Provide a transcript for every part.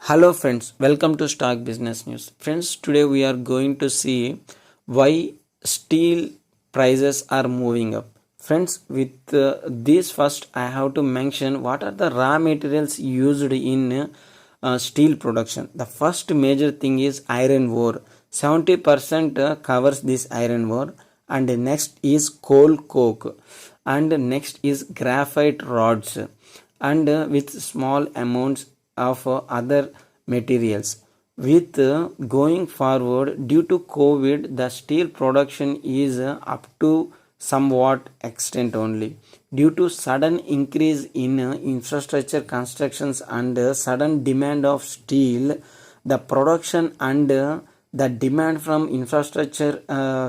Hello friends, welcome to Stock Business News. Friends, today we are going to see why steel prices are moving up. Friends, with this first I have to mention what are the raw materials used in steel production. The first major thing is iron ore. 70% covers this iron ore, and next is coal coke, and next is graphite rods, and with small amounts of other materials. With going forward, due to COVID, the steel production is up to somewhat extent only. Due to sudden increase in infrastructure constructions and sudden demand of steel, the production and the demand from infrastructure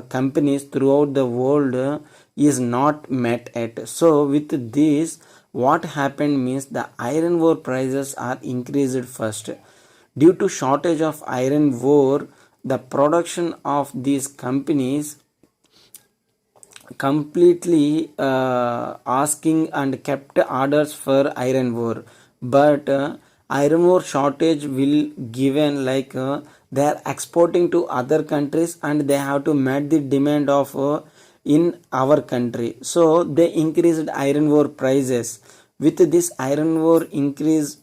companies throughout the world is not met yet. So with this, what happened means the iron ore prices are increased first. Due to shortage of iron ore, the production of these companies completely asking and kept orders for iron ore, but iron ore shortage will given like they are exporting to other countries and they have to meet the demand of in our country, so they increased iron ore prices. With this iron ore increase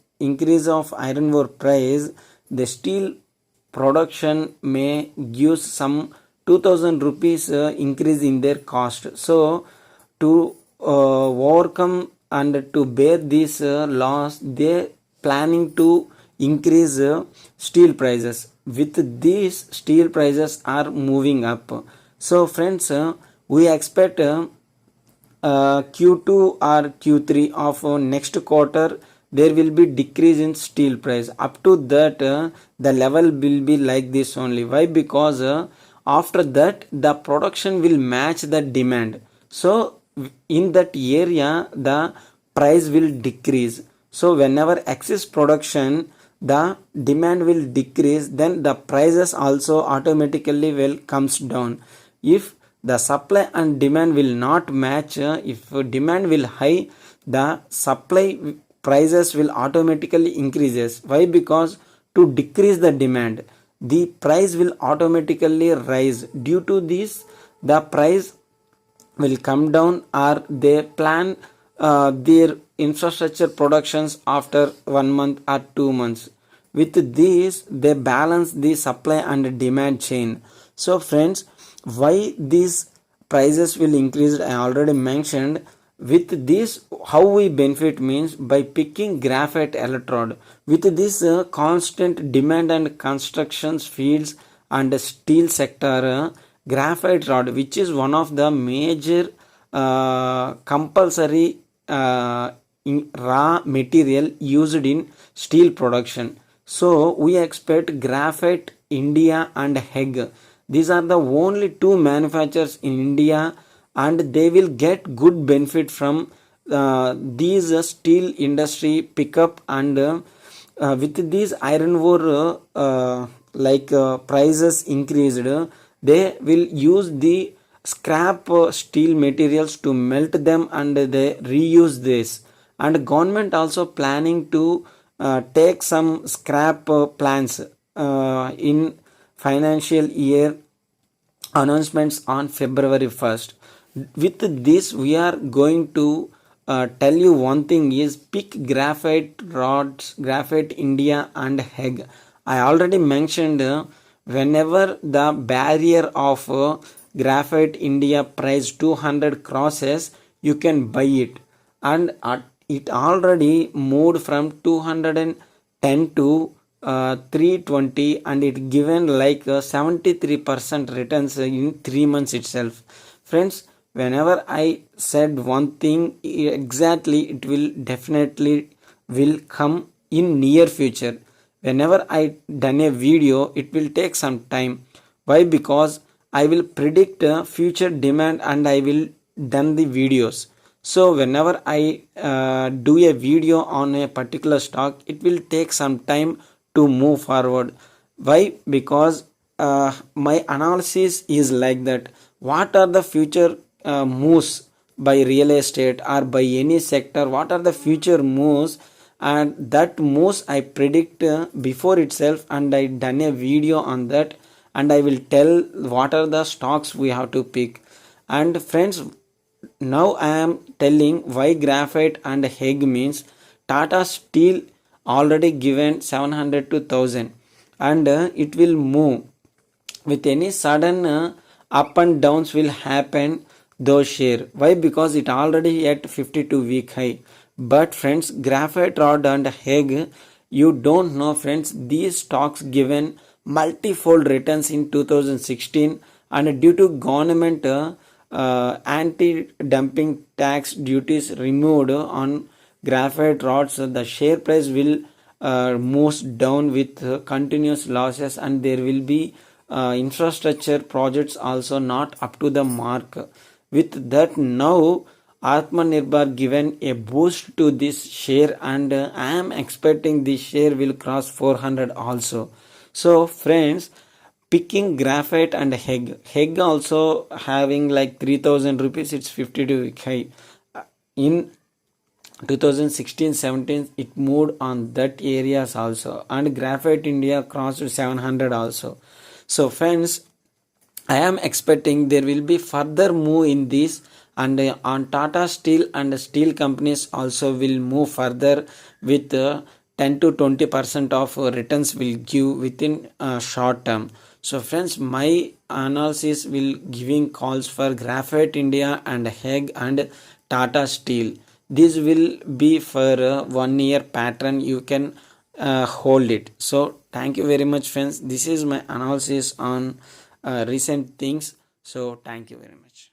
of iron ore price, the steel production may give some 2000 rupees increase in their cost. So to overcome and to bear this loss, they planning to increase steel prices. With these, steel prices are moving up. So friends, we expect Q2 or Q3 of next quarter there will be decrease in steel price. Up to that, the level will be like this only. Why? Because after that the production will match the demand. So in that area the price will decrease. So whenever excess production, the demand will decrease, then the prices also automatically will comes down. If the supply and demand will not match, if demand will high, the supply prices will automatically increases. Why? Because to decrease the demand, the price will automatically rise. Due to this, the price will come down, or they plan their infrastructure productions after 1 month or 2 months. With this, they balance the supply and demand chain. So friends, why these prices will increase, I already mentioned. With this, how we benefit means by picking graphite electrode. With this constant demand and constructions fields and steel sector, graphite rod, which is one of the major compulsory raw material used in steel production. So we expect Graphite India and HEG. These are the only two manufacturers in India, and they will get good benefit from these steel industry pickup. And with these iron ore prices increased, they will use the scrap steel materials to melt them and they reuse this. And government also planning to take some scrap plans in financial year announcements on February 1st. With this, we are going to tell you one thing is pick graphite rods, Graphite India and HEG. I already mentioned whenever the barrier of Graphite India price 200 crosses, you can buy it. And it already moved from 210 to 320, and it given like 73% returns in 3 months itself. Friends, whenever I said one thing exactly, it will definitely will come in near future. Whenever I done a video, it will take some time. Why? Because I will predict future demand and I will done the videos. So whenever I do a video on a particular stock, it will take some time to move forward. Why? Because my analysis is like that. What are the future moves by real estate or by any sector? What are the future moves and that moves I predict before itself, and I done a video on that, and I will tell what are the stocks we have to pick. And friends, now I am telling why graphite and Heg means. Tata Steel already given 700 to 1000, and it will move with any sudden up and downs will happen those share. Why? Because it already at 52-week high. But friends, graphite rod and Heg, you don't know friends, these stocks given multifold returns in 2016, and due to government anti-dumping tax duties removed on graphite rods, the share price will moves down with continuous losses, and there will be infrastructure projects also not up to the mark. With that, now Atmanirbhar given a boost to this share, and I am expecting this share will cross 400 also. So friends, picking graphite and Heg also having like 3000 rupees, it's 52 high. In 2016-17 it moved on that areas also, and graphite India crossed 700 also. So friends, I am expecting there will be further move in this, and on Tata Steel and steel companies also will move further with 10 to 20% of returns will give within short term. So friends, my analysis will giving calls for graphite India and Heg and Tata Steel. This will be for 1 year pattern, you can hold it. So thank you very much friends, this is my analysis on recent things. So thank you very much.